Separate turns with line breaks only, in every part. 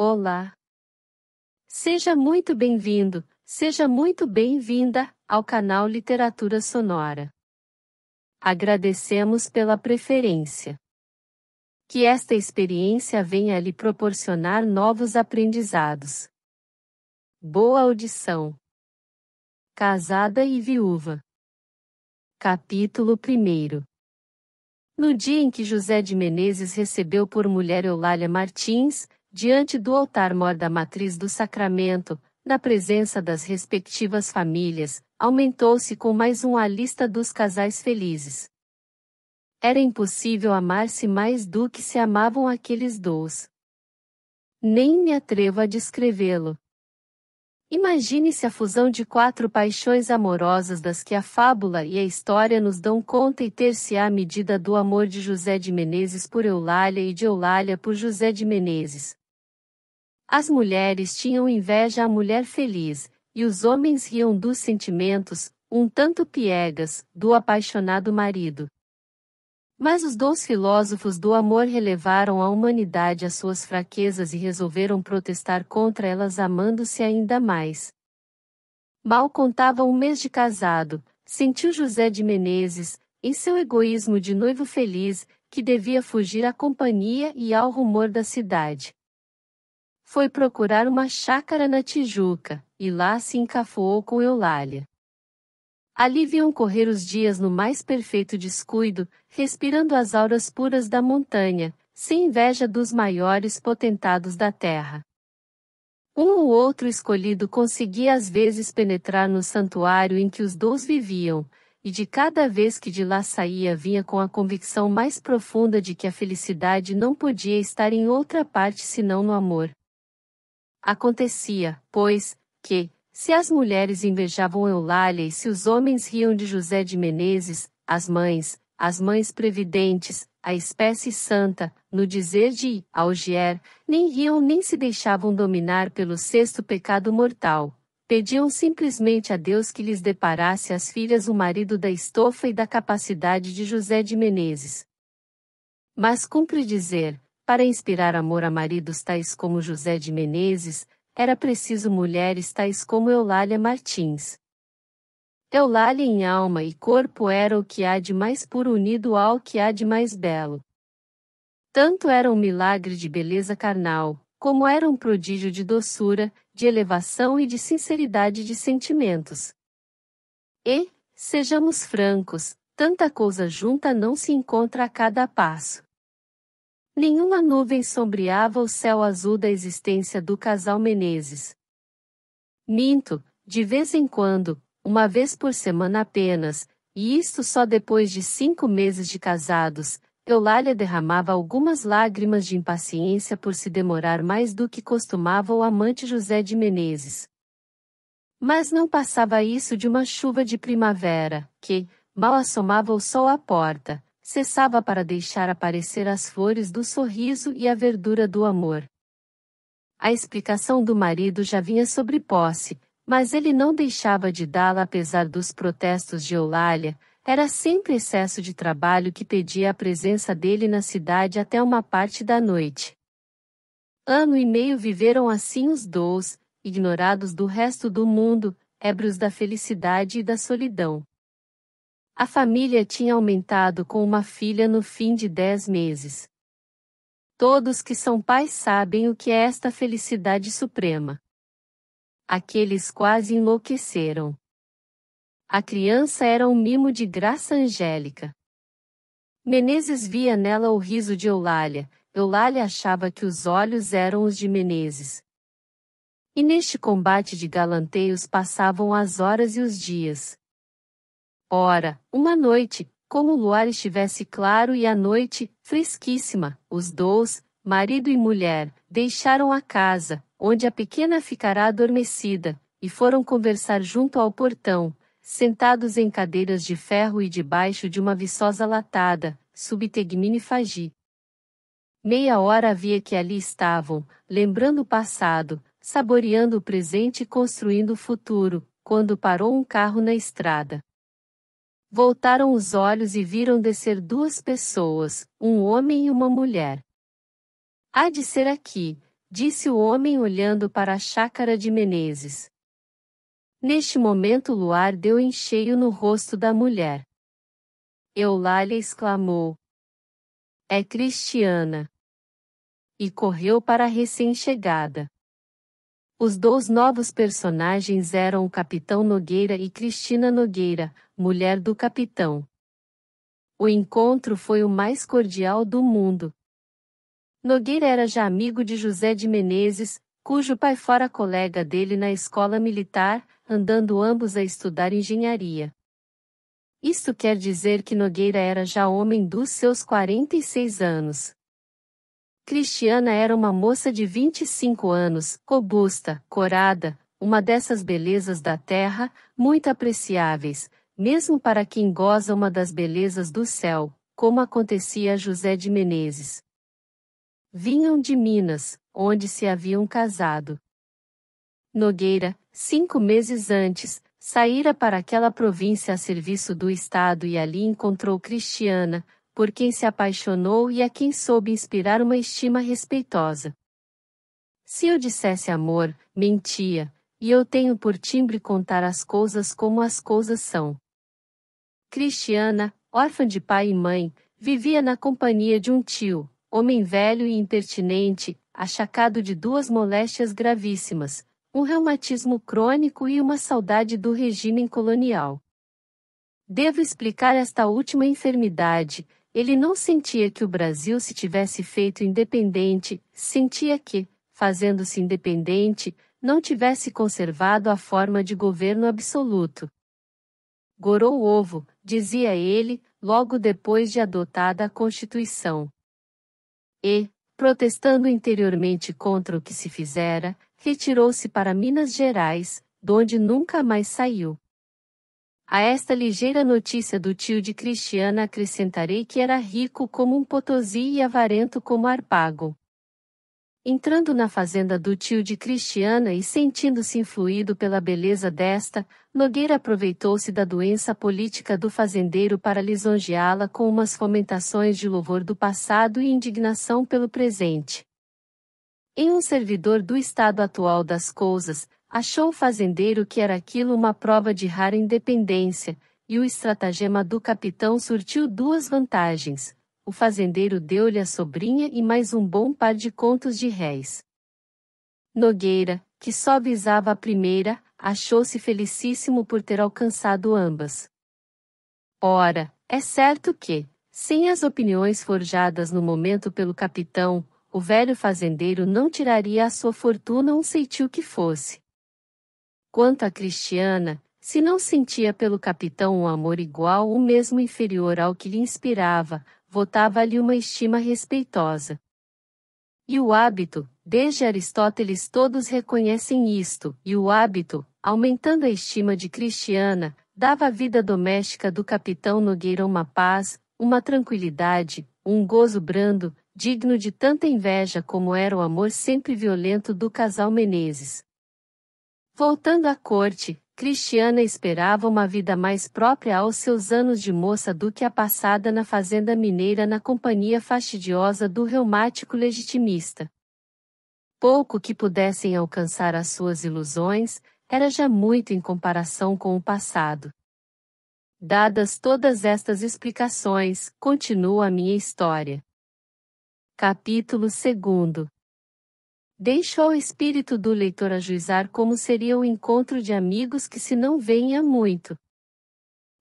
Olá! Seja muito bem-vindo, seja muito bem-vinda ao canal Literatura Sonora. Agradecemos pela preferência. Que esta experiência venha lhe proporcionar novos aprendizados. Boa audição. Casada e viúva. Capítulo 1. No dia em que José de Menezes recebeu por mulher Eulália Martins, diante do altar-mor da Matriz do Sacramento, na presença das respectivas famílias, aumentou-se com mais um a lista dos casais felizes. Era impossível amar-se mais do que se amavam aqueles dois. Nem me atrevo a descrevê-lo. Imagine-se a fusão de quatro paixões amorosas das que a fábula e a história nos dão conta e ter-se-á a medida do amor de José de Menezes por Eulália e de Eulália por José de Menezes. As mulheres tinham inveja à mulher feliz, e os homens riam dos sentimentos, um tanto piegas, do apaixonado marido. Mas os dois filósofos do amor relevaram à humanidade as suas fraquezas e resolveram protestar contra elas amando-se ainda mais. Mal contava um mês de casado, sentiu José de Menezes, em seu egoísmo de noivo feliz, que devia fugir à companhia e ao rumor da cidade. Foi procurar uma chácara na Tijuca, e lá se encafuou com Eulália. Ali viam correr os dias no mais perfeito descuido, respirando as auras puras da montanha, sem inveja dos maiores potentados da terra. Um ou outro escolhido conseguia às vezes penetrar no santuário em que os dois viviam, e de cada vez que de lá saía vinha com a convicção mais profunda de que a felicidade não podia estar em outra parte senão no amor. Acontecia, pois, que, se as mulheres invejavam Eulália e se os homens riam de José de Menezes, as mães previdentes, a espécie santa, no dizer de Algier, nem riam nem se deixavam dominar pelo sexto pecado mortal. Pediam simplesmente a Deus que lhes deparasse às filhas o marido da estofa e da capacidade de José de Menezes. Mas cumpre dizer, para inspirar amor a maridos tais como José de Menezes, era preciso mulheres tais como Eulália Martins. Eulália em alma e corpo era o que há de mais puro unido ao que há de mais belo. Tanto era um milagre de beleza carnal, como era um prodígio de doçura, de elevação e de sinceridade de sentimentos. E, sejamos francos, tanta coisa junta não se encontra a cada passo. Nenhuma nuvem sombreava o céu azul da existência do casal Menezes. Minto, de vez em quando, uma vez por semana apenas, e isto só depois de 5 meses de casados, Eulália derramava algumas lágrimas de impaciência por se demorar mais do que costumava o amante José de Menezes. Mas não passava isso de uma chuva de primavera, que, mal assomava o sol à porta, cessava para deixar aparecer as flores do sorriso e a verdura do amor. A explicação do marido já vinha sobre posse, mas ele não deixava de dá-la apesar dos protestos de Eulália. Era sempre excesso de trabalho que pedia a presença dele na cidade até uma parte da noite. Ano e meio viveram assim os dois, ignorados do resto do mundo, ébrios da felicidade e da solidão. A família tinha aumentado com uma filha no fim de 10 meses. Todos que são pais sabem o que é esta felicidade suprema. Aqueles quase enlouqueceram. A criança era um mimo de graça angélica. Menezes via nela o riso de Eulália, Eulália achava que os olhos eram os de Menezes. E neste combate de galanteios passavam as horas e os dias. Ora, uma noite, como o luar estivesse claro e a noite, fresquíssima, os dois, marido e mulher, deixaram a casa, onde a pequena ficará adormecida, e foram conversar junto ao portão, sentados em cadeiras de ferro e debaixo de uma viçosa latada, subtegmine fagi. Meia hora havia que ali estavam, lembrando o passado, saboreando o presente e construindo o futuro, quando parou um carro na estrada. Voltaram os olhos e viram descer 2 pessoas, um homem e uma mulher. Há de ser aqui, disse o homem olhando para a chácara de Menezes. Neste momento o luar deu em cheio no rosto da mulher. Eulália exclamou: "É Cristiana!" E correu para a recém-chegada. Os dois novos personagens eram o Capitão Nogueira e Cristina Nogueira, mulher do capitão. O encontro foi o mais cordial do mundo. Nogueira era já amigo de José de Menezes, cujo pai fora colega dele na escola militar, andando ambos a estudar engenharia. Isto quer dizer que Nogueira era já homem dos seus 46 anos. Cristiana era uma moça de 25 anos, robusta, corada, uma dessas belezas da terra, muito apreciáveis, mesmo para quem goza uma das belezas do céu, como acontecia a José de Menezes. Vinham de Minas, onde se haviam casado. Nogueira, 5 meses antes, saíra para aquela província a serviço do Estado e ali encontrou Cristiana, por quem se apaixonou e a quem soube inspirar uma estima respeitosa. Se eu dissesse amor, mentia, e eu tenho por timbre contar as coisas como as coisas são. Cristiana, órfã de pai e mãe, vivia na companhia de um tio, homem velho e impertinente, achacado de 2 moléstias gravíssimas, um reumatismo crônico e uma saudade do regime colonial. Devo explicar esta última enfermidade. Ele não sentia que o Brasil se tivesse feito independente, sentia que, fazendo-se independente, não tivesse conservado a forma de governo absoluto. Gorou o ovo, dizia ele, logo depois de adotada a Constituição. E, protestando interiormente contra o que se fizera, retirou-se para Minas Gerais, donde nunca mais saiu. A esta ligeira notícia do tio de Cristiana acrescentarei que era rico como um Potosí e avarento como Harpago. Entrando na fazenda do tio de Cristiana e sentindo-se influído pela beleza desta, Nogueira aproveitou-se da doença política do fazendeiro para lisonjeá-la com umas fomentações de louvor do passado e indignação pelo presente. Em um servidor do estado atual das coisas, achou o fazendeiro que era aquilo uma prova de rara independência, e o estratagema do capitão surtiu 2 vantagens. O fazendeiro deu-lhe a sobrinha e mais um bom par de contos de réis. Nogueira, que só visava a primeira, achou-se felicíssimo por ter alcançado ambas. Ora, é certo que, sem as opiniões forjadas no momento pelo capitão, o velho fazendeiro não tiraria à sua fortuna um ceitil que fosse. Quanto a Cristiana, se não sentia pelo capitão um amor igual ou mesmo inferior ao que lhe inspirava, votava-lhe uma estima respeitosa. E o hábito, desde Aristóteles todos reconhecem isto, e o hábito, aumentando a estima de Cristiana, dava à vida doméstica do capitão Nogueira uma paz, uma tranquilidade, um gozo brando, digno de tanta inveja como era o amor sempre violento do casal Menezes. Voltando à corte, Cristiana esperava uma vida mais própria aos seus anos de moça do que a passada na fazenda mineira na companhia fastidiosa do reumático legitimista. Pouco que pudessem alcançar as suas ilusões, era já muito em comparação com o passado. Dadas todas estas explicações, continua a minha história. Capítulo 2. Deixo ao espírito do leitor ajuizar como seria o encontro de amigos que se não veem há muito.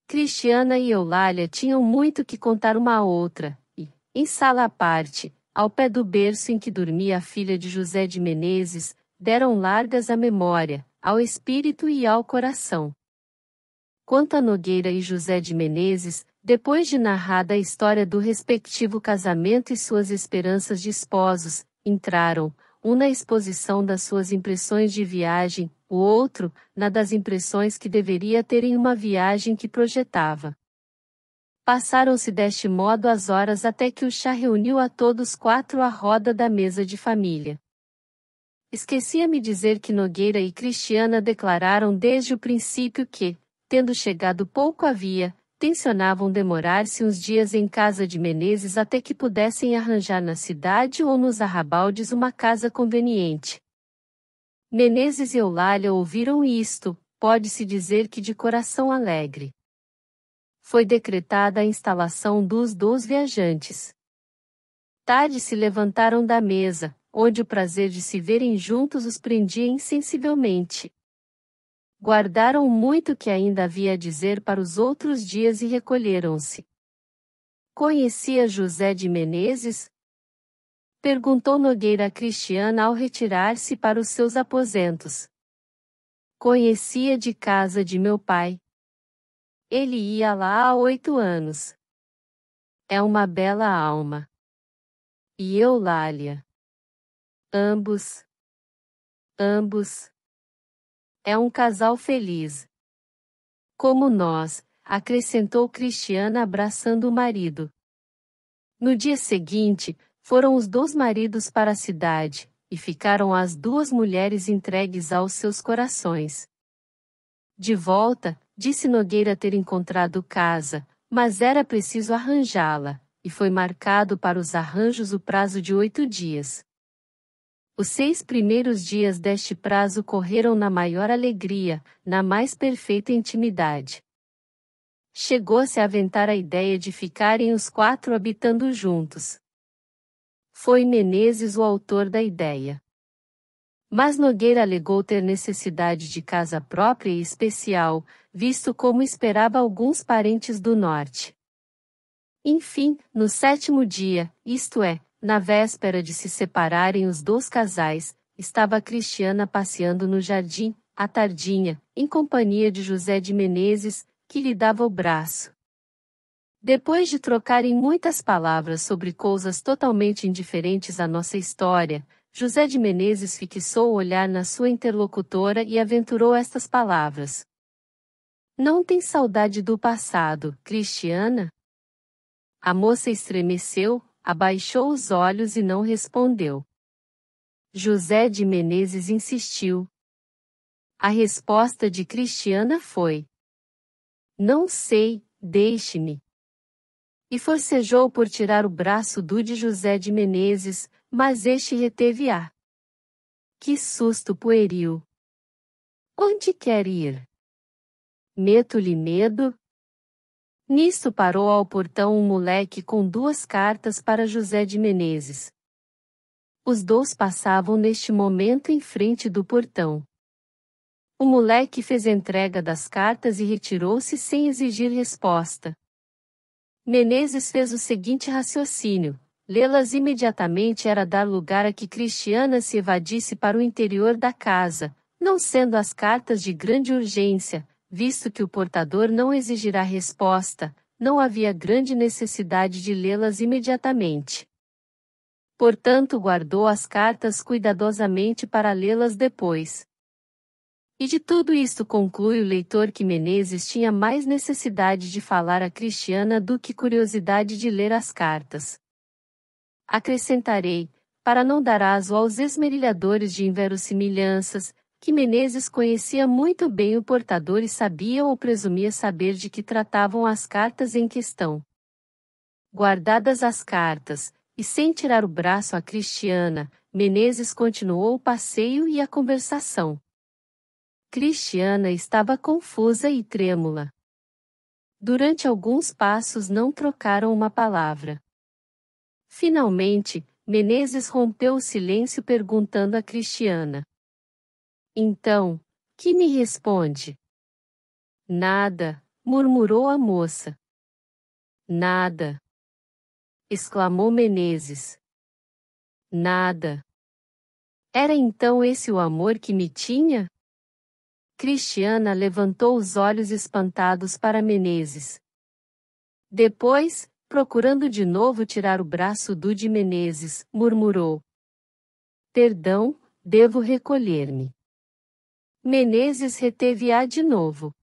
Cristiana e Eulália tinham muito que contar uma à outra, e, em sala à parte, ao pé do berço em que dormia a filha de José de Menezes, deram largas à memória, ao espírito e ao coração. Quanto a Nogueira e José de Menezes, depois de narrada a história do respectivo casamento e suas esperanças de esposos, entraram, um na exposição das suas impressões de viagem, o outro, na das impressões que deveria ter em uma viagem que projetava. Passaram-se deste modo as horas até que o chá reuniu a todos 4 à roda da mesa de família. Esquecia-me dizer que Nogueira e Cristiana declararam desde o princípio que, tendo chegado pouco havia, tensionavam demorar-se uns dias em casa de Menezes até que pudessem arranjar na cidade ou nos arrabaldes uma casa conveniente. Menezes e Eulália ouviram isto, pode-se dizer que de coração alegre. Foi decretada a instalação dos 2 viajantes. Tarde se levantaram da mesa, onde o prazer de se verem juntos os prendia insensivelmente. Guardaram muito que ainda havia a dizer para os outros dias e recolheram-se. Conhecia José de Menezes? Perguntou Nogueira a Cristiana ao retirar-se para os seus aposentos. Conhecia de casa de meu pai. Ele ia lá há 8 anos. É uma bela alma. E Eulália? Ambos. É um casal feliz. Como nós, acrescentou Cristiana abraçando o marido. No dia seguinte, foram os 2 maridos para a cidade, e ficaram as 2 mulheres entregues aos seus corações. De volta, disse Nogueira ter encontrado casa, mas era preciso arranjá-la, e foi marcado para os arranjos o prazo de 8 dias. Os 6 primeiros dias deste prazo correram na maior alegria, na mais perfeita intimidade. Chegou-se a aventar a ideia de ficarem os 4 habitando juntos. Foi Menezes o autor da ideia. Mas Nogueira alegou ter necessidade de casa própria e especial, visto como esperava alguns parentes do norte. Enfim, no 7º dia, isto é, na véspera de se separarem os 2 casais, estava Cristiana passeando no jardim, à tardinha, em companhia de José de Menezes, que lhe dava o braço. Depois de trocarem muitas palavras sobre coisas totalmente indiferentes à nossa história, José de Menezes fixou o olhar na sua interlocutora e aventurou estas palavras. Não tem saudade do passado, Cristiana? A moça estremeceu, abaixou os olhos e não respondeu. José de Menezes insistiu. A resposta de Cristiana foi: não sei, deixe-me. E forcejou por tirar o braço de José de Menezes, mas este reteve-a. Que susto pueril! Onde quer ir? Meto-lhe medo? Nisto parou ao portão um moleque com 2 cartas para José de Menezes. Os 2 passavam neste momento em frente do portão. O moleque fez entrega das cartas e retirou-se sem exigir resposta. Menezes fez o seguinte raciocínio: lê-las imediatamente era dar lugar a que Cristiana se evadisse para o interior da casa, não sendo as cartas de grande urgência, visto que o portador não exigirá resposta, não havia grande necessidade de lê-las imediatamente. Portanto, guardou as cartas cuidadosamente para lê-las depois. E de tudo isto conclui o leitor que Menezes tinha mais necessidade de falar a Cristiana do que curiosidade de ler as cartas. Acrescentarei, para não dar aso aos esmerilhadores de inverossimilhanças, que Menezes conhecia muito bem o portador e sabia ou presumia saber de que tratavam as cartas em questão. Guardadas as cartas, e sem tirar o braço a Cristiana, Menezes continuou o passeio e a conversação. Cristiana estava confusa e trêmula. Durante alguns passos não trocaram uma palavra. Finalmente, Menezes rompeu o silêncio perguntando a Cristiana. Então, que me responde? Nada, murmurou a moça. Nada, exclamou Menezes. Nada. Era então esse o amor que me tinha? Cristiana levantou os olhos espantados para Menezes. Depois, procurando de novo tirar o braço de Menezes, murmurou. Perdão, devo recolher-me. Menezes reteve-a de novo.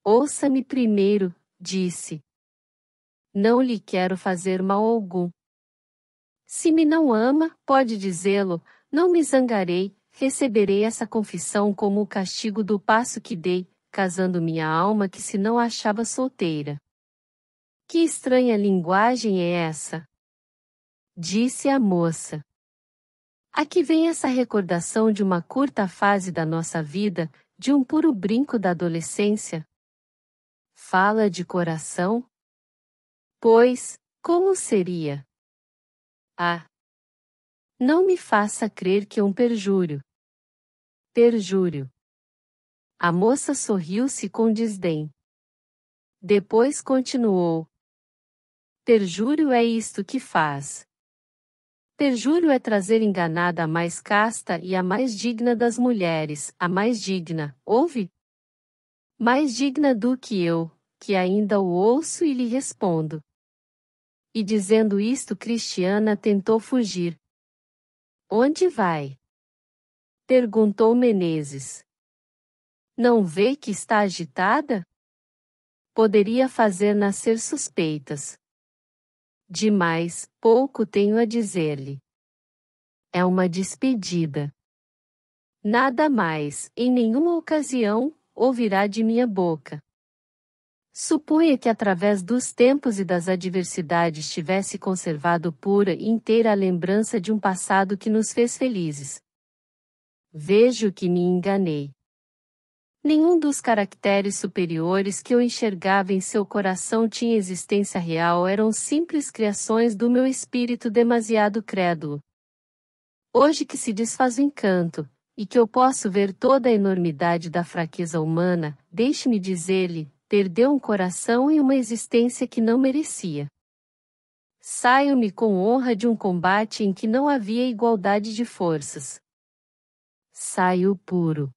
Ouça-me primeiro, disse. Não lhe quero fazer mal algum. Se me não ama, pode dizê-lo, não me zangarei, receberei essa confissão como o castigo do passo que dei, casando minha alma que se não achava solteira. Que estranha linguagem é essa? Disse a moça. Aqui vem essa recordação de uma curta fase da nossa vida, de um puro brinco da adolescência. Fala de coração? Pois, como seria? Ah! Não me faça crer que é um perjúrio. Perjúrio. A moça sorriu-se com desdém. Depois continuou. Perjúrio é isto que faz. Perjúrio é trazer enganada a mais casta e a mais digna das mulheres, a mais digna, ouve? Mais digna do que eu, que ainda o ouço e lhe respondo. E dizendo isto, Cristiana tentou fugir. Onde vai? Perguntou Menezes. Não vê que está agitada? Poderia fazer nascer suspeitas. Demais, pouco tenho a dizer-lhe. É uma despedida. Nada mais, em nenhuma ocasião, ouvirá de minha boca. Supunha que através dos tempos e das adversidades tivesse conservado pura e inteira a lembrança de um passado que nos fez felizes. Vejo que me enganei. Nenhum dos caracteres superiores que eu enxergava em seu coração tinha existência real, eram simples criações do meu espírito demasiado crédulo. Hoje que se desfaz o encanto, e que eu posso ver toda a enormidade da fraqueza humana, deixe-me dizer-lhe, perdeu um coração e uma existência que não merecia. Saio-me com honra de um combate em que não havia igualdade de forças. Saio puro.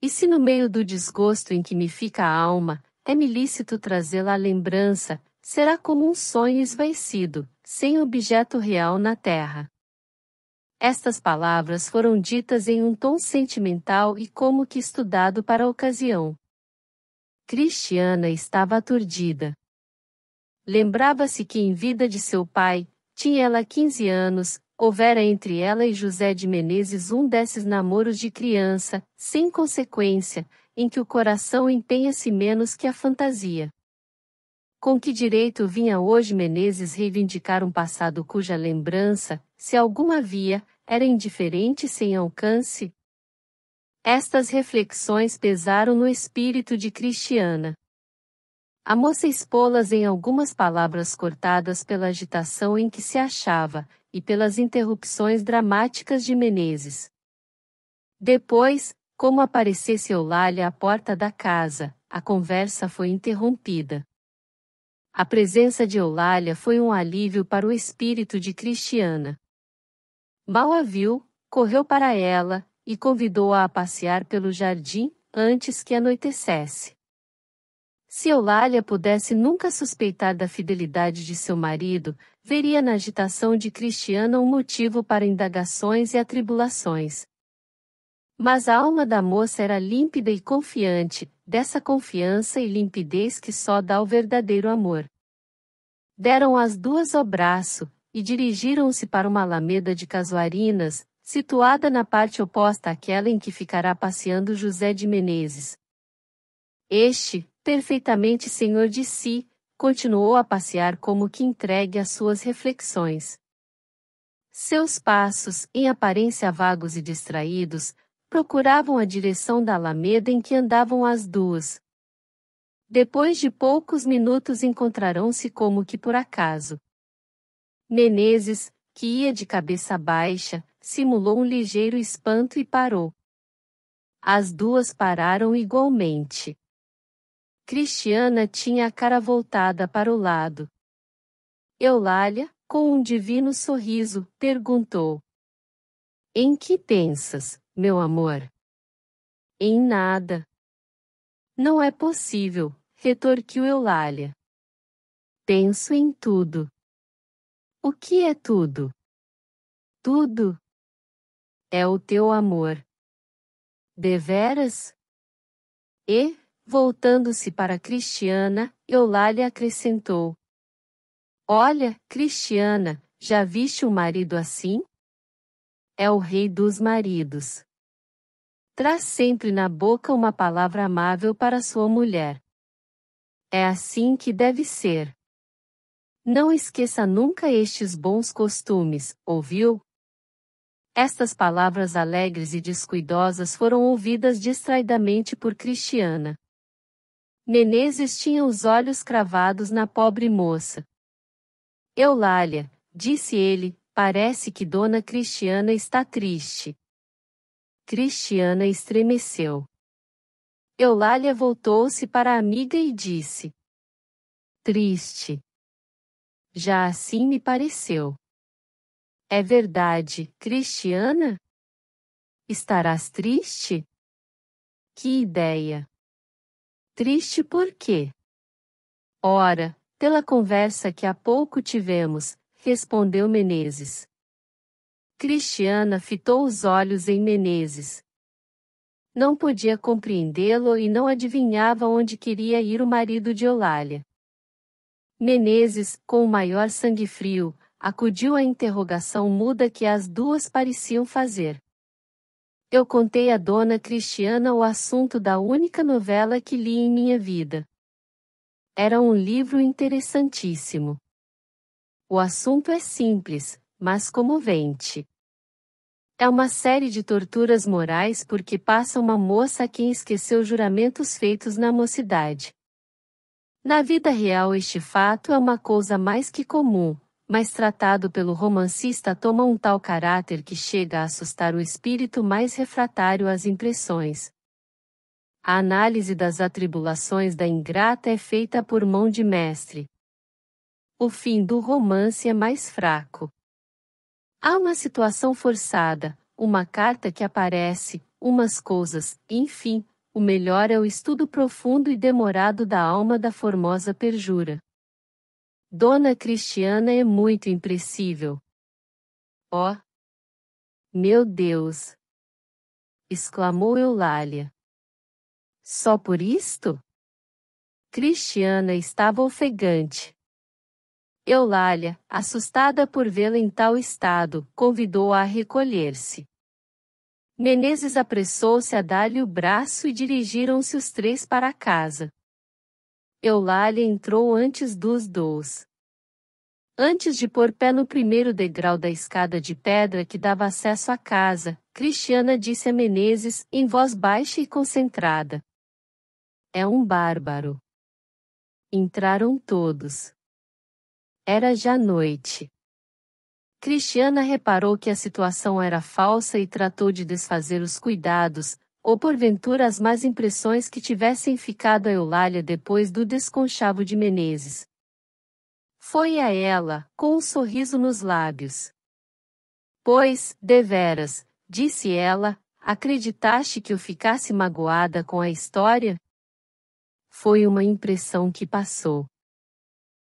E se no meio do desgosto em que me fica a alma, é-me lícito trazê-la à lembrança, será como um sonho esvaecido, sem objeto real na terra. Estas palavras foram ditas em um tom sentimental e como que estudado para a ocasião. Cristiana estava aturdida. Lembrava-se que em vida de seu pai, tinha ela 15 anos, houvera entre ela e José de Menezes um desses namoros de criança, sem consequência, em que o coração empenha-se menos que a fantasia. Com que direito vinha hoje Menezes reivindicar um passado cuja lembrança, se alguma havia, era indiferente e sem alcance? Estas reflexões pesaram no espírito de Cristiana. A moça expô-las em algumas palavras cortadas pela agitação em que se achava, e pelas interrupções dramáticas de Menezes. Depois, como aparecesse Eulália à porta da casa, a conversa foi interrompida. A presença de Eulália foi um alívio para o espírito de Cristiana. Mal a viu, correu para ela, e convidou-a a passear pelo jardim, antes que anoitecesse. Se Eulália pudesse nunca suspeitar da fidelidade de seu marido, veria na agitação de Cristiana um motivo para indagações e atribulações. Mas a alma da moça era límpida e confiante, dessa confiança e limpidez que só dá o verdadeiro amor. Deram as duas o braço, e dirigiram-se para uma alameda de casuarinas, situada na parte oposta àquela em que ficará passeando José de Menezes. Este, perfeitamente senhor de si, continuou a passear como que entregue às suas reflexões. Seus passos, em aparência vagos e distraídos, procuravam a direção da alameda em que andavam as duas. Depois de poucos minutos encontrarão-se como que por acaso. Menezes, que ia de cabeça baixa, simulou um ligeiro espanto e parou. As duas pararam igualmente. Cristiana tinha a cara voltada para o lado. Eulália, com um divino sorriso, perguntou: Em que pensas, meu amor? Em nada. Não é possível, retorquiu Eulália. Penso em tudo. O que é tudo? Tudo. É o teu amor. Deveras? E, voltando-se para Cristiana, Eulália acrescentou: Olha, Cristiana, já viste um marido assim? É o rei dos maridos. Traz sempre na boca uma palavra amável para sua mulher. É assim que deve ser. Não esqueça nunca estes bons costumes, ouviu? Estas palavras alegres e descuidosas foram ouvidas distraidamente por Cristiana. Menezes tinha os olhos cravados na pobre moça. Eulália, disse ele, parece que Dona Cristiana está triste. Cristiana estremeceu. Eulália voltou-se para a amiga e disse: Triste. Já assim me pareceu. É verdade, Cristiana? Estarás triste? Que ideia! Triste por quê? Ora, pela conversa que há pouco tivemos, respondeu Menezes. Cristiana fitou os olhos em Menezes. Não podia compreendê-lo e não adivinhava onde queria ir o marido de Eulália. Menezes, com o maior sangue frio, acudiu à interrogação muda que as duas pareciam fazer. Eu contei a Dona Cristiana o assunto da única novela que li em minha vida. Era um livro interessantíssimo. O assunto é simples, mas comovente. É uma série de torturas morais porque passa uma moça a quem esqueceu juramentos feitos na mocidade. Na vida real este fato é uma coisa mais que comum, mas tratado pelo romancista toma um tal caráter que chega a assustar o espírito mais refratário às impressões. A análise das atribulações da ingrata é feita por mão de mestre. O fim do romance é mais fraco. Há uma situação forçada, uma carta que aparece, umas coisas, enfim, o melhor é o estudo profundo e demorado da alma da formosa perjura. Dona Cristiana é muito impressível. Oh! Meu Deus! Exclamou Eulália. Só por isto? Cristiana estava ofegante. Eulália, assustada por vê-la em tal estado, convidou-a a recolher-se. Menezes apressou-se a dar-lhe o braço e dirigiram-se os três para a casa. Eulália entrou antes dos dois. Antes de pôr pé no primeiro degrau da escada de pedra que dava acesso à casa, Cristiana disse a Menezes, em voz baixa e concentrada: É um bárbaro. Entraram todos. Era já noite. Cristiana reparou que a situação era falsa e tratou de desfazer os cuidados, ou porventura as más impressões que tivessem ficado a Eulália depois do desconchavo de Menezes. Foi a ela, com um sorriso nos lábios. Pois, deveras, disse ela, acreditaste que eu ficasse magoada com a história? Foi uma impressão que passou.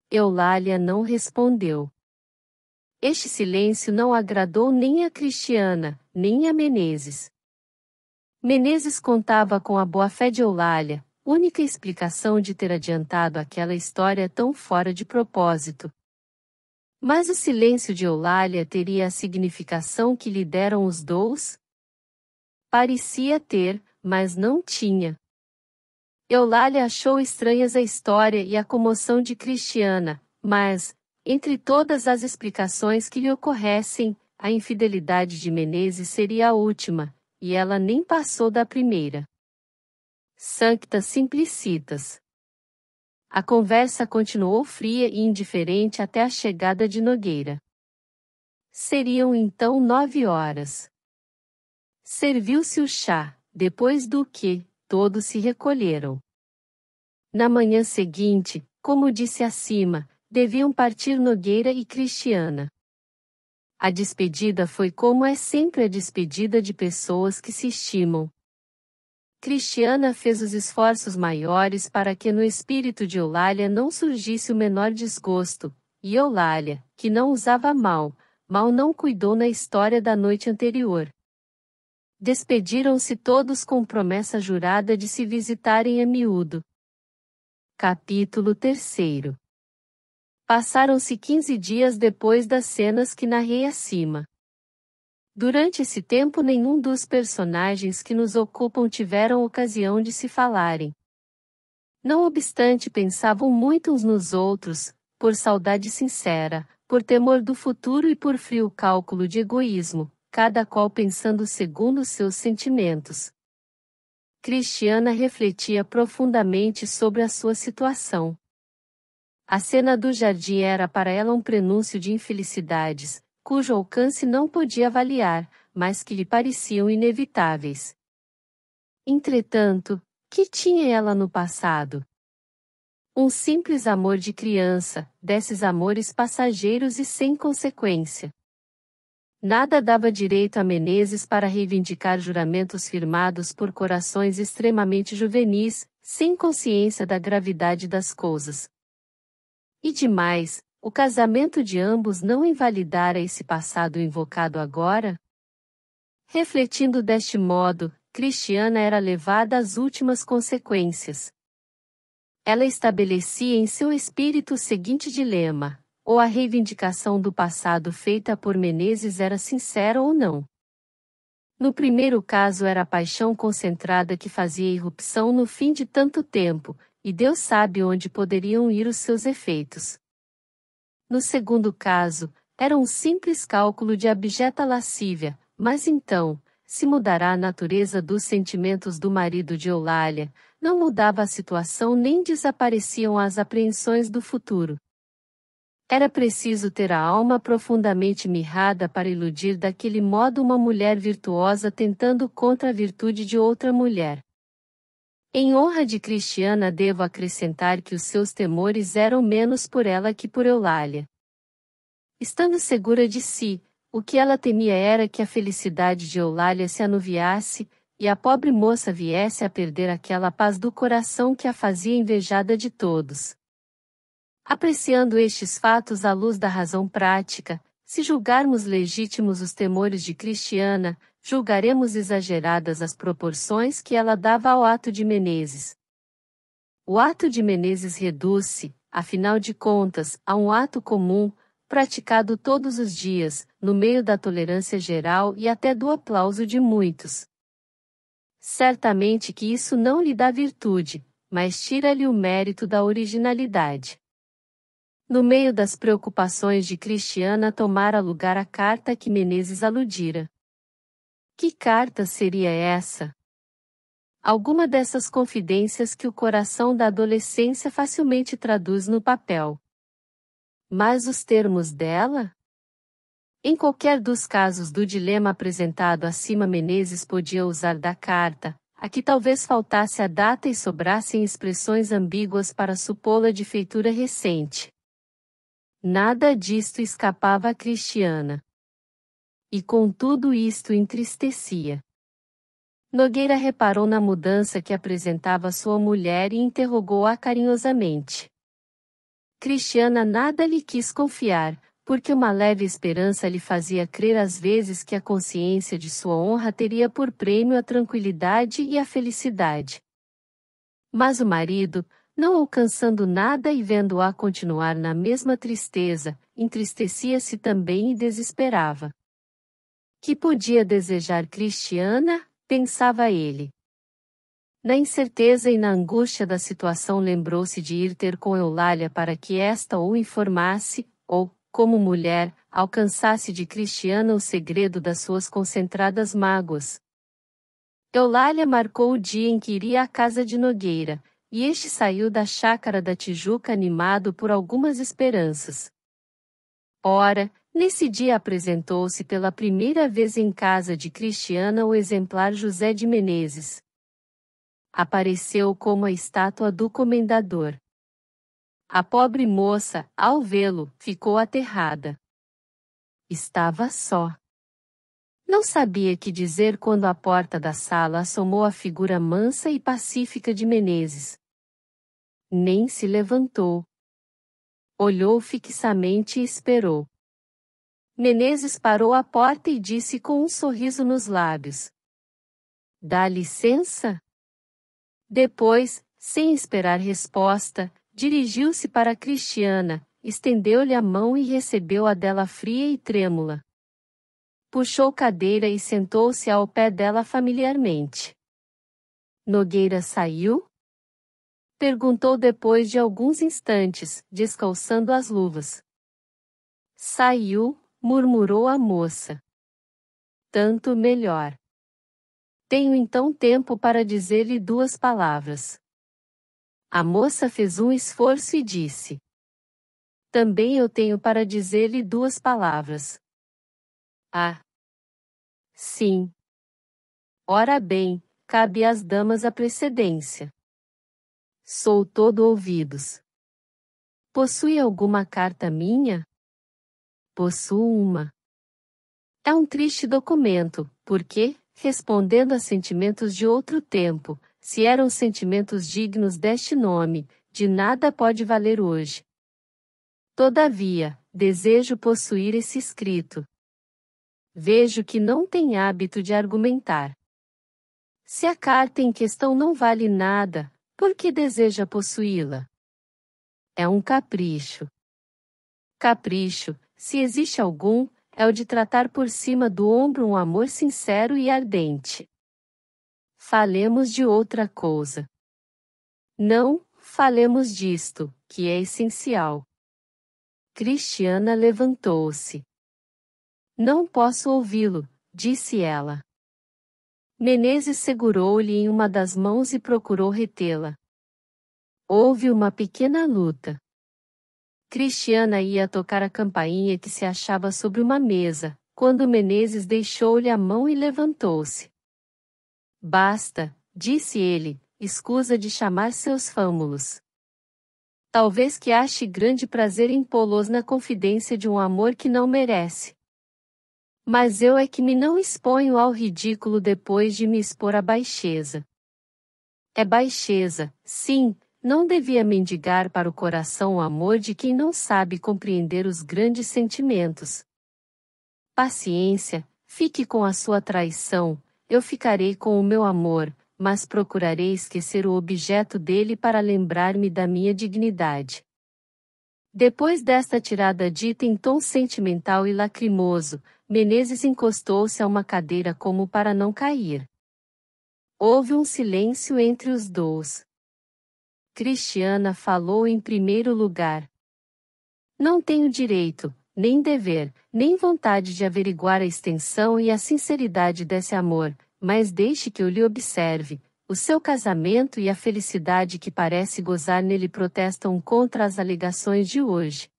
Eulália não respondeu. Este silêncio não agradou nem a Cristiana, nem a Menezes. Menezes contava com a boa-fé de Eulália, única explicação de ter adiantado aquela história tão fora de propósito. Mas o silêncio de Eulália teria a significação que lhe deram os dois? Parecia ter, mas não tinha. Eulália achou estranhas a história e a comoção de Cristiana, mas, entre todas as explicações que lhe ocorressem, a infidelidade de Menezes seria a última, e ela nem passou da primeira. Sancta simplicitas. A conversa continuou fria e indiferente até a chegada de Nogueira. Seriam então 9 horas. Serviu-se o chá, depois do que, todos se recolheram. Na manhã seguinte, como disse acima, deviam partir Nogueira e Cristiana. A despedida foi como é sempre a despedida de pessoas que se estimam. Cristiana fez os esforços maiores para que no espírito de Eulália não surgisse o menor desgosto, e Eulália, que não usava mal não cuidou na história da noite anterior. Despediram-se todos com promessa jurada de se visitarem a miúdo. Capítulo 3. Passaram-se 15 dias depois das cenas que narrei acima. Durante esse tempo nenhum dos personagens que nos ocupam tiveram ocasião de se falarem. Não obstante pensavam muito uns nos outros, por saudade sincera, por temor do futuro e por frio cálculo de egoísmo, cada qual pensando segundo seus sentimentos. Cristiana refletia profundamente sobre a sua situação. A cena do jardim era para ela um prenúncio de infelicidades, cujo alcance não podia avaliar, mas que lhe pareciam inevitáveis. Entretanto, que tinha ela no passado? Um simples amor de criança, desses amores passageiros e sem consequência. Nada dava direito a Menezes para reivindicar juramentos firmados por corações extremamente juvenis, sem consciência da gravidade das coisas. E demais, o casamento de ambos não invalidara esse passado invocado agora? Refletindo deste modo, Cristiana era levada às últimas consequências. Ela estabelecia em seu espírito o seguinte dilema: ou a reivindicação do passado feita por Menezes era sincera ou não. No primeiro caso era a paixão concentrada que fazia irrupção no fim de tanto tempo, e Deus sabe onde poderiam ir os seus efeitos. No segundo caso, era um simples cálculo de abjeta lascívia, mas então, se mudará a natureza dos sentimentos do marido de Eulália, não mudava a situação nem desapareciam as apreensões do futuro. Era preciso ter a alma profundamente mirrada para iludir daquele modo uma mulher virtuosa tentando contra a virtude de outra mulher. Em honra de Cristiana devo acrescentar que os seus temores eram menos por ela que por Eulália. Estando segura de si, o que ela temia era que a felicidade de Eulália se anuviasse, e a pobre moça viesse a perder aquela paz do coração que a fazia invejada de todos. Apreciando estes fatos à luz da razão prática, se julgarmos legítimos os temores de Cristiana, julgaremos exageradas as proporções que ela dava ao ato de Menezes. O ato de Menezes reduz-se, afinal de contas, a um ato comum, praticado todos os dias, no meio da tolerância geral e até do aplauso de muitos. Certamente que isso não lhe dá virtude, mas tira-lhe o mérito da originalidade. No meio das preocupações de Cristiana tomara lugar a carta que Menezes aludira. Que carta seria essa? Alguma dessas confidências que o coração da adolescência facilmente traduz no papel. Mas os termos dela? Em qualquer dos casos do dilema apresentado acima, Menezes podia usar da carta, a que talvez faltasse a data e sobrassem expressões ambíguas para supô-la de feitura recente. Nada disto escapava a Cristiana. E contudo isto entristecia. Nogueira reparou na mudança que apresentava sua mulher e interrogou-a carinhosamente. Cristiana nada lhe quis confiar, porque uma leve esperança lhe fazia crer às vezes que a consciência de sua honra teria por prêmio a tranquilidade e a felicidade. Mas o marido, não alcançando nada e vendo-a continuar na mesma tristeza, entristecia-se também e desesperava. Que podia desejar Cristiana? Pensava ele. Na incerteza e na angústia da situação lembrou-se de ir ter com Eulália para que esta o informasse, ou, como mulher, alcançasse de Cristiana o segredo das suas concentradas mágoas. Eulália marcou o dia em que iria à casa de Nogueira, e este saiu da chácara da Tijuca animado por algumas esperanças. Ora, nesse dia apresentou-se pela primeira vez em casa de Cristiana o exemplar José de Menezes. Apareceu como a estátua do comendador. A pobre moça, ao vê-lo, ficou aterrada. Estava só. Não sabia que dizer quando à porta da sala assomou a figura mansa e pacífica de Menezes. Nem se levantou. Olhou fixamente e esperou. Menezes parou à porta e disse com um sorriso nos lábios: "Dá licença?" Depois, sem esperar resposta, dirigiu-se para Cristiana, estendeu-lhe a mão e recebeu-a dela fria e trêmula. Puxou cadeira e sentou-se ao pé dela familiarmente. Nogueira saiu? Perguntou depois de alguns instantes, descalçando as luvas. Saiu, murmurou a moça. Tanto melhor. Tenho então tempo para dizer-lhe 2 palavras. A moça fez um esforço e disse. Também eu tenho para dizer-lhe 2 palavras. Ah. Sim. Ora bem, cabe às damas a precedência. Sou todo ouvidos. Possui alguma carta minha? Possuo uma. É um triste documento, porque, respondendo a sentimentos de outro tempo, se eram sentimentos dignos deste nome, de nada pode valer hoje. Todavia, desejo possuir esse escrito. Vejo que não tem hábito de argumentar. Se a carta em questão não vale nada, por que deseja possuí-la? É um capricho. Capricho, se existe algum, é o de tratar por cima do ombro um amor sincero e ardente. Falemos de outra coisa. Não, falemos disto, que é essencial. Cristiana levantou-se. Não posso ouvi-lo, disse ela. Menezes segurou-lhe em uma das mãos e procurou retê-la. Houve uma pequena luta. Cristiana ia tocar a campainha que se achava sobre uma mesa, quando Menezes deixou-lhe a mão e levantou-se. Basta, disse ele, escusa de chamar seus fâmulos. Talvez que ache grande prazer em pô-los na confidência de um amor que não merece. Mas eu é que me não exponho ao ridículo depois de me expor à baixeza. É baixeza, sim, não devia mendigar para o coração o amor de quem não sabe compreender os grandes sentimentos. Paciência, fique com a sua traição, eu ficarei com o meu amor, mas procurarei esquecer o objeto dele para lembrar-me da minha dignidade. Depois desta tirada dita em tom sentimental e lacrimoso, Menezes encostou-se a uma cadeira como para não cair. Houve um silêncio entre os dois. Cristiana falou em primeiro lugar. Não tenho direito, nem dever, nem vontade de averiguar a extensão e a sinceridade desse amor, mas deixe que eu lhe observe. O seu casamento e a felicidade que parece gozar nele protestam contra as alegações de hoje.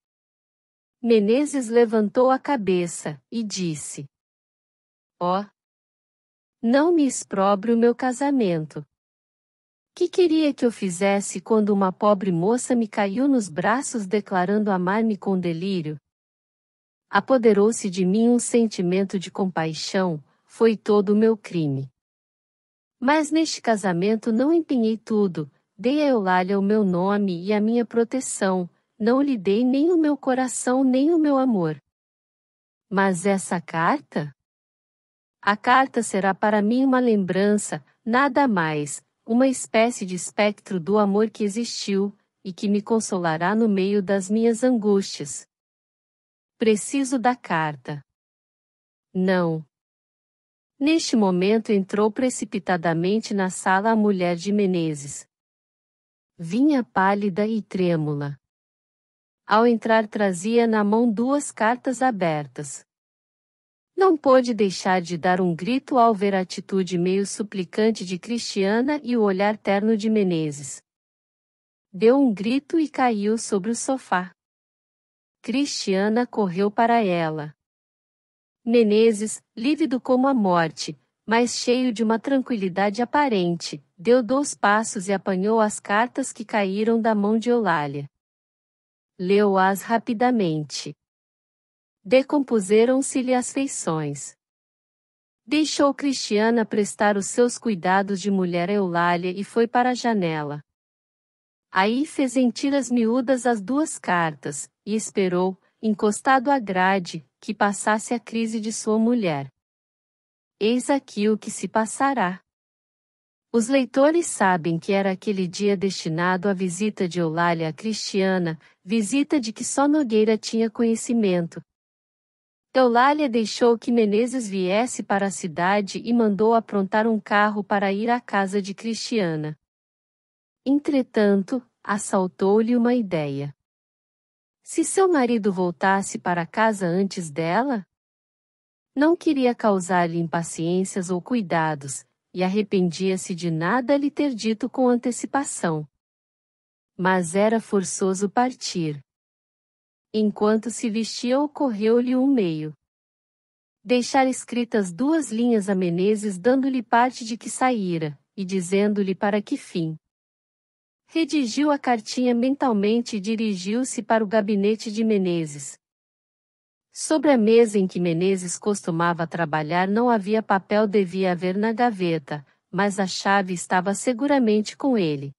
Menezes levantou a cabeça, e disse. Ó! Não me exprobre o meu casamento. Que queria que eu fizesse quando uma pobre moça me caiu nos braços declarando amar-me com delírio? Apoderou-se de mim um sentimento de compaixão, foi todo o meu crime. Mas neste casamento não empenhei tudo, dei a Eulália o meu nome e a minha proteção, não lhe dei nem o meu coração nem o meu amor. Mas essa carta? A carta será para mim uma lembrança, nada mais, uma espécie de espectro do amor que existiu, e que me consolará no meio das minhas angústias. Preciso da carta. Não. Neste momento entrou precipitadamente na sala a mulher de Menezes. Vinha pálida e trêmula. Ao entrar trazia na mão 2 cartas abertas. Não pôde deixar de dar um grito ao ver a atitude meio suplicante de Cristiana e o olhar terno de Menezes. Deu um grito e caiu sobre o sofá. Cristiana correu para ela. Menezes, lívido como a morte, mas cheio de uma tranquilidade aparente, deu 2 passos e apanhou as cartas que caíram da mão de Eulália. Leu-as rapidamente. Decompuseram-se-lhe as feições. Deixou Cristiana prestar os seus cuidados de mulher a Eulália e foi para a janela. Aí fez em tiras miúdas as 2 cartas, e esperou, encostado à grade, que passasse a crise de sua mulher. Eis aqui o que se passará. Os leitores sabem que era aquele dia destinado à visita de Eulália a Cristiana, visita de que só Nogueira tinha conhecimento. Eulália deixou que Menezes viesse para a cidade e mandou aprontar um carro para ir à casa de Cristiana. Entretanto, assaltou-lhe uma ideia. Se seu marido voltasse para casa antes dela? Não queria causar-lhe impaciências ou cuidados, e arrependia-se de nada lhe ter dito com antecipação. Mas era forçoso partir. Enquanto se vestia, ocorreu-lhe um meio. Deixar escritas 2 linhas a Menezes dando-lhe parte de que saíra, e dizendo-lhe para que fim. Redigiu a cartinha mentalmente e dirigiu-se para o gabinete de Menezes. Sobre a mesa em que Menezes costumava trabalhar não havia papel, devia haver na gaveta, mas a chave estava seguramente com ele.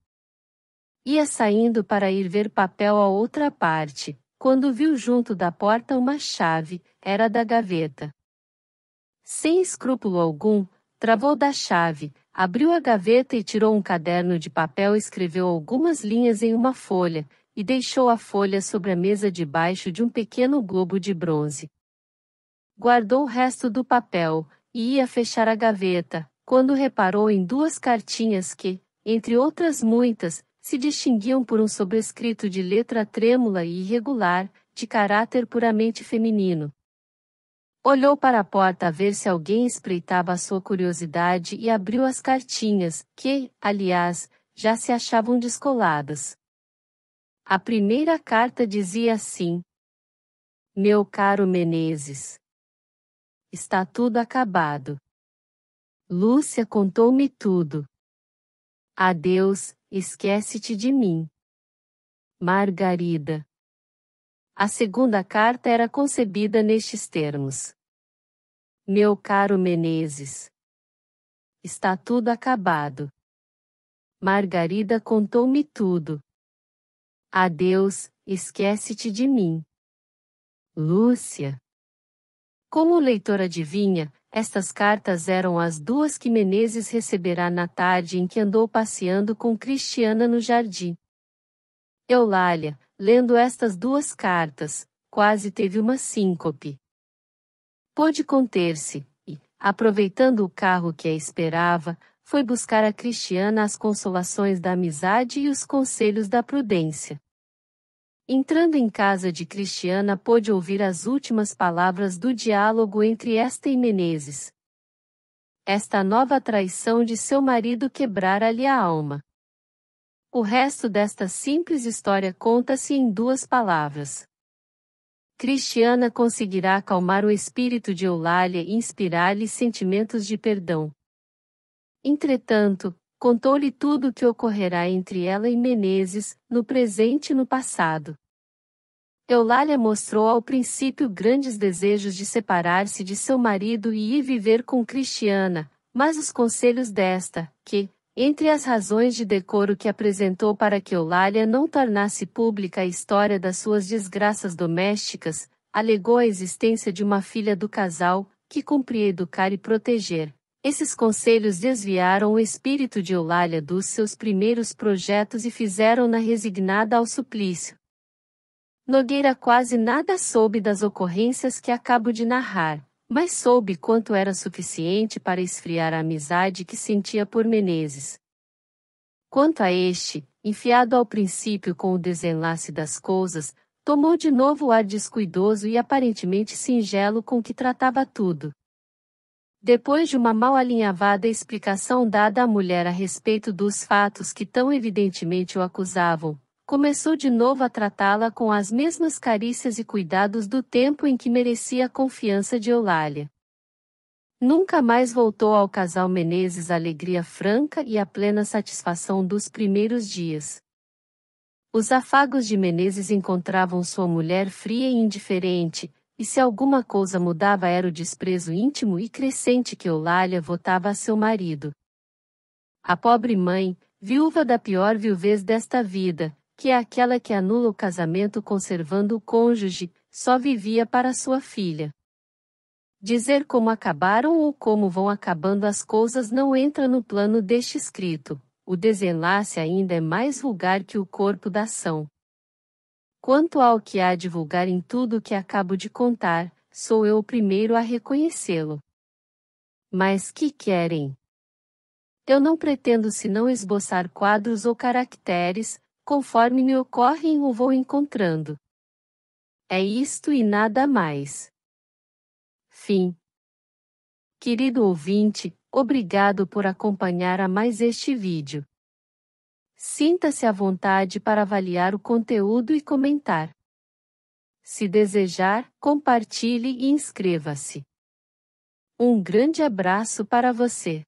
Ia saindo para ir ver papel à outra parte, quando viu junto da porta uma chave, era da gaveta. Sem escrúpulo algum, travou da chave, abriu a gaveta e tirou um caderno de papel, escreveu algumas linhas em uma folha, e deixou a folha sobre a mesa debaixo de um pequeno globo de bronze. Guardou o resto do papel, e ia fechar a gaveta, quando reparou em 2 cartinhas que, entre outras muitas, se distinguiam por um sobrescrito de letra trêmula e irregular, de caráter puramente feminino. Olhou para a porta a ver se alguém espreitava a sua curiosidade e abriu as cartinhas, que, aliás, já se achavam descoladas. A primeira carta dizia assim: Meu caro Menezes, está tudo acabado. Lúcia contou-me tudo. Adeus, esquece-te de mim. Margarida. A segunda carta era concebida nestes termos: Meu caro Menezes, está tudo acabado. Margarida contou-me tudo. Adeus, esquece-te de mim. Lúcia. Como o leitor adivinha, estas cartas eram as 2 que Menezes receberá na tarde em que andou passeando com Cristiana no jardim. Eulália, lendo estas 2 cartas, quase teve uma síncope. Pôde conter-se, e, aproveitando o carro que a esperava, foi buscar a Cristiana as consolações da amizade e os conselhos da prudência. Entrando em casa de Cristiana, pôde ouvir as últimas palavras do diálogo entre esta e Menezes. Esta nova traição de seu marido quebrara-lhe a alma. O resto desta simples história conta-se em 2 palavras. Cristiana conseguirá acalmar o espírito de Eulália e inspirar-lhe sentimentos de perdão. Entretanto, contou-lhe tudo o que ocorrerá entre ela e Menezes, no presente e no passado. Eulália mostrou ao princípio grandes desejos de separar-se de seu marido e ir viver com Cristiana, mas os conselhos desta, que, entre as razões de decoro que apresentou para que Eulália não tornasse pública a história das suas desgraças domésticas, alegou a existência de uma filha do casal, que cumpria educar e proteger. Esses conselhos desviaram o espírito de Eulália dos seus primeiros projetos e fizeram-na resignada ao suplício. Nogueira quase nada soube das ocorrências que acabo de narrar, mas soube quanto era suficiente para esfriar a amizade que sentia por Menezes. Quanto a este, enfiado ao princípio com o desenlace das coisas, tomou de novo o ar descuidoso e aparentemente singelo com que tratava tudo. Depois de uma mal alinhavada explicação dada à mulher a respeito dos fatos que tão evidentemente o acusavam, começou de novo a tratá-la com as mesmas carícias e cuidados do tempo em que merecia a confiança de Eulália. Nunca mais voltou ao casal Menezes a alegria franca e a plena satisfação dos primeiros dias. Os afagos de Menezes encontravam sua mulher fria e indiferente, e se alguma coisa mudava era o desprezo íntimo e crescente que Eulália votava a seu marido. A pobre mãe, viúva da pior viuvez desta vida, que é aquela que anula o casamento conservando o cônjuge, só vivia para sua filha. Dizer como acabaram ou como vão acabando as coisas não entra no plano deste escrito, o desenlace ainda é mais vulgar que o corpo da ação. Quanto ao que há de vulgar em tudo o que acabo de contar, sou eu o primeiro a reconhecê-lo. Mas que querem? Eu não pretendo senão esboçar quadros ou caracteres, conforme me ocorrem ou vou encontrando. É isto e nada mais. Fim. Querido ouvinte, obrigado por acompanhar a mais este vídeo. Sinta-se à vontade para avaliar o conteúdo e comentar. Se desejar, compartilhe e inscreva-se. Um grande abraço para você.